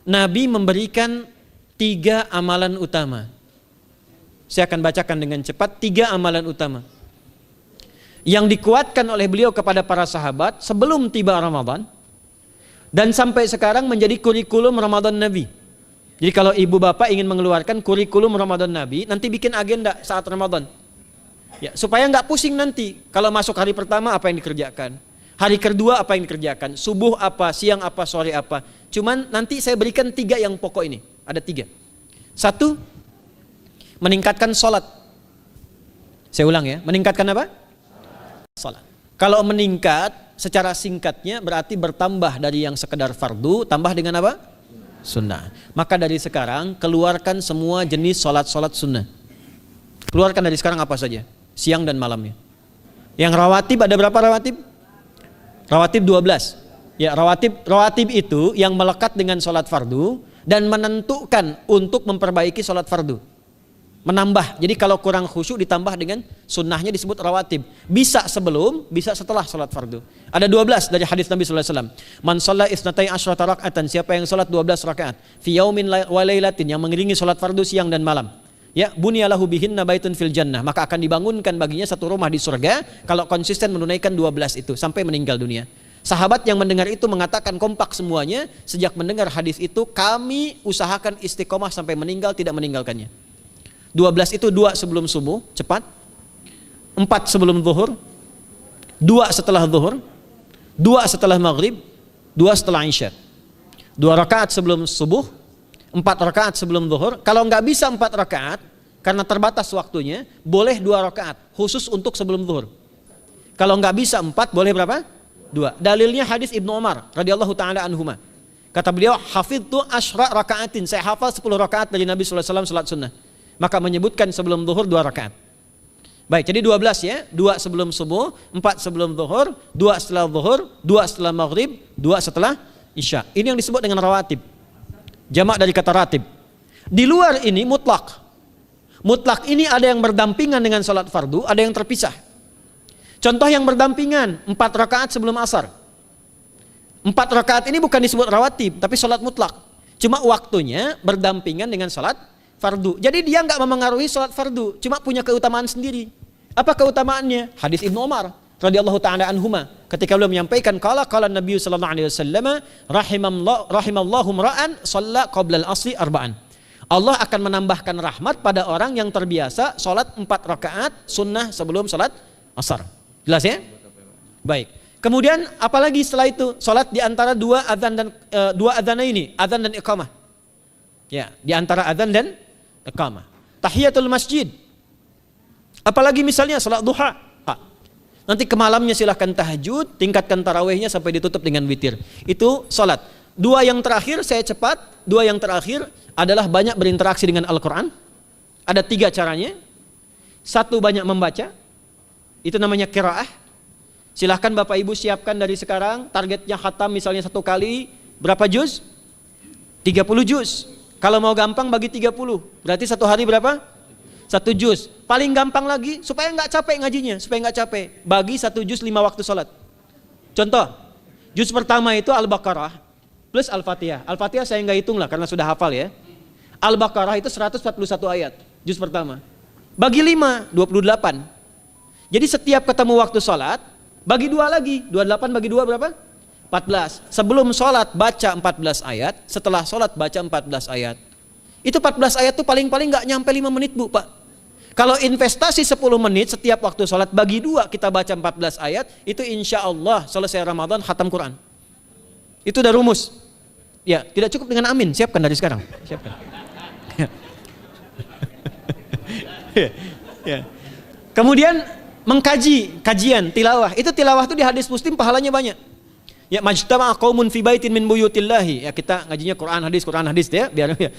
Nabi memberikan 3 amalan utama. Saya akan bacakan dengan cepat 3 amalan utama yang dikuatkan oleh beliau kepada para sahabat sebelum tiba Ramadan dan sampai sekarang menjadi kurikulum Ramadan Nabi. Jadi kalau ibu bapak ingin mengeluarkan kurikulum Ramadan Nabi, nanti bikin agenda saat Ramadan. Ya, supaya nggak pusing nanti. Kalau masuk hari pertama apa yang dikerjakan, hari kedua apa yang dikerjakan, subuh apa, siang apa, sore apa. Cuman nanti saya berikan 3 yang pokok ini. Ada 3. 1, meningkatkan sholat. Saya ulang ya, meningkatkan apa? Sholat. Kalau meningkat secara singkatnya berarti bertambah dari yang sekedar fardu, tambah dengan apa? Sunnah. Maka dari sekarang keluarkan semua jenis sholat-sholat sunnah. Keluarkan dari sekarang apa saja, siang dan malamnya. Yang rawatib ada berapa rawatib? Rawatib 12. Ya, rawatib itu yang melekat dengan sholat fardu dan menentukan untuk memperbaiki sholat fardu. Menambah. Jadi kalau kurang khusyuk ditambah dengan sunnahnya disebut rawatib. Bisa sebelum, bisa setelah sholat fardu. Ada 12 dari hadis Nabi sallallahu alaihi wasallam. Man shalla isnatai asyrata raka'atan, siapa yang sholat 12 rakaat fi yaumin wa lailatin, yang mengiringi sholat fardu siang dan malam. Ya, bunyalahu bihinna baitun fil jannah, maka akan dibangunkan baginya satu rumah di surga kalau konsisten menunaikan 12 itu sampai meninggal dunia. Sahabat yang mendengar itu mengatakan kompak semuanya, sejak mendengar hadis itu kami usahakan istiqomah sampai meninggal tidak meninggalkannya. 12 itu 2 sebelum subuh, cepat. 4 sebelum zuhur, 2 setelah zuhur, 2 setelah maghrib, 2 setelah isya. 2 rakaat sebelum subuh, 4 rakaat sebelum zuhur. Kalau nggak bisa 4 rakaat karena terbatas waktunya, boleh 2 rakaat khusus untuk sebelum zuhur. Kalau nggak bisa 4, boleh berapa? 2. Dalilnya hadis Ibnu Umar radhiyallahu taala anhuma. Kata beliau, hafidtu asyra rakaatin, saya hafal 10 rakaat dari Nabi sallallahu alaihi wasallam salat sunnah. Maka menyebutkan sebelum zuhur 2 rakaat. Baik, jadi 12 ya, 2 sebelum subuh, 4 sebelum zuhur, 2 setelah zuhur, 2 setelah maghrib, 2 setelah isya. Ini yang disebut dengan rawatib. Jamak dari kata ratib. Di luar ini mutlak. Mutlak ini ada yang berdampingan dengan salat fardu, ada yang terpisah. Contoh yang berdampingan, 4 rakaat sebelum asar. 4 rakaat ini bukan disebut rawatib, tapi salat mutlak. Cuma waktunya berdampingan dengan salat fardu. Jadi dia nggak memengaruhi salat fardu, cuma punya keutamaan sendiri. Apa keutamaannya? Hadis Ibnu Umar radhiyallahu taala anhuma, ketika beliau menyampaikan qala Nabi sallallahu alaihi wasallam rahimallahu ra'an shalla qabla al-asri arba'an. Allah akan menambahkan rahmat pada orang yang terbiasa salat 4 rakaat sunnah sebelum salat asar. Jelas ya? Baik. Kemudian apalagi setelah itu? Salat di antara 2 adzan dan 2 adzan ini, adzan dan iqamah. Ya, di antara adzan dan iqamah. Tahiyatul masjid. Apalagi misalnya salat duha. Nanti ke malamnya silahkan tahajud, tingkatkan tarawihnya sampai ditutup dengan witir. Itu salat. 2 yang terakhir saya cepat. 2 yang terakhir adalah banyak berinteraksi dengan Al-Quran. Ada 3 caranya. 1, banyak membaca. Itu namanya qiraah. Silahkan Bapak Ibu siapkan dari sekarang. Targetnya khatam misalnya 1 kali. Berapa juz? 30 juz. Kalau mau gampang bagi 30. Berarti 1 hari berapa? 1 juz. Paling gampang lagi supaya nggak capek ngajinya, supaya nggak capek. Bagi 1 juz 5 waktu sholat. Contoh, juz pertama itu Al-Baqarah plus Al-Fatihah. Al-Fatihah saya nggak hitung lah karena sudah hafal ya. Al-Baqarah itu 141 ayat, juz pertama. Bagi 5, 28. Jadi setiap ketemu waktu sholat, bagi 2 lagi. 28 bagi 2 berapa? 14. Sebelum sholat baca 14 ayat, setelah sholat baca 14 ayat. Itu 14 ayat tuh paling-paling nggak nyampe 5 menit Bu Pak. Kalau investasi 10 menit setiap waktu sholat, bagi 2 kita baca 14 ayat, itu insya Allah selesai Ramadan khatam Quran. Itu udah rumus. Ya, tidak cukup dengan amin, siapkan dari sekarang. Siapkan. Ya. Kemudian mengkaji, kajian, tilawah. Itu tilawah itu di hadis Muslim pahalanya banyak. Ya, majtama'a qaumun fi baitin min buyutillahi. Ya, kita ngajinya Quran hadis ya, biar ya,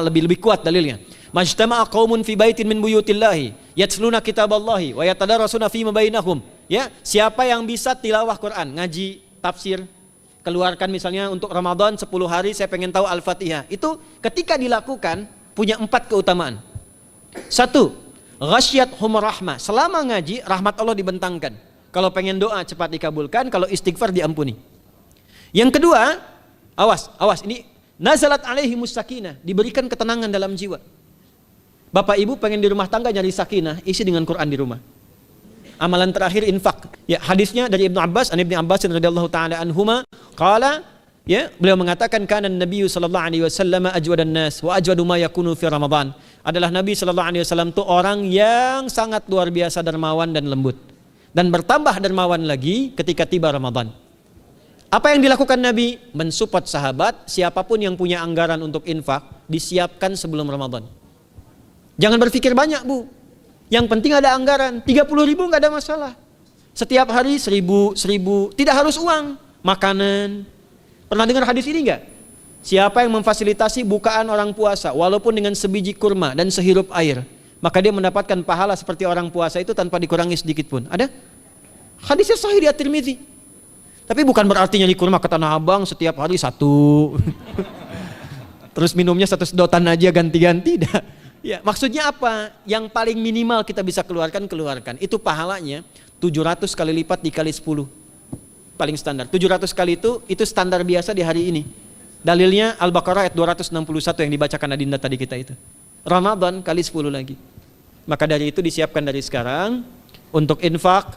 lebih kuat dalilnya. Majtama'a qaumun fi baitin min buyutillahi yatsluna kitaballahi wa yatadarasuna fima bainahum. Ya, siapa yang bisa tilawah Quran, ngaji, tafsir, keluarkan misalnya untuk Ramadan 10 hari saya pengen tahu Al-Fatihah. Itu ketika dilakukan punya 4 keutamaan. 1, ghasyiyatuhum rahmah. Selama ngaji rahmat Allah dibentangkan. Kalau pengen doa cepat dikabulkan, kalau istighfar diampuni. Yang kedua, awas, ini nazalat alaihimus sakinah, diberikan ketenangan dalam jiwa. Bapak ibu pengen di rumah tangga nyari sakinah, isi dengan Quran di rumah. Amalan terakhir infak. Ya, hadisnya dari Ibnu Abbas, an Ibnu Abbas radhiyallahu taala anhuma, qala, ya, beliau mengatakan kana Nabi sallallahu alaihi wasallam ajwadan nas wa ajwadu ma yakunu fi Ramadan. Adalah Nabi sallallahu alaihi wasallam itu orang yang sangat luar biasa dermawan dan lembut. Dan bertambah dermawan lagi ketika tiba Ramadan. Apa yang dilakukan Nabi? Mensupport sahabat, siapapun yang punya anggaran untuk infak, disiapkan sebelum Ramadan. Jangan berpikir banyak, Bu. Yang penting ada anggaran, 30.000 nggak ada masalah. Setiap hari 1.000, tidak harus uang, makanan. Pernah dengar hadis ini nggak? Siapa yang memfasilitasi bukaan orang puasa, walaupun dengan sebiji kurma dan sehirup air, maka dia mendapatkan pahala seperti orang puasa itu tanpa dikurangi sedikit pun. Ada? Hadisnya sahih di At-Tirmidzi. Tapi bukan berarti nyari kurma ke Tanah Abang setiap hari 1. Terus minumnya 1 sedotan aja ganti-ganti. Ya, maksudnya apa? Yang paling minimal kita bisa keluarkan. Itu pahalanya 700 kali lipat dikali 10. Paling standar. 700 kali itu standar biasa di hari ini. Dalilnya Al-Baqarah ayat 261 yang dibacakan Adinda tadi kita itu. Ramadan kali 10 lagi. Maka dari itu disiapkan dari sekarang untuk infak,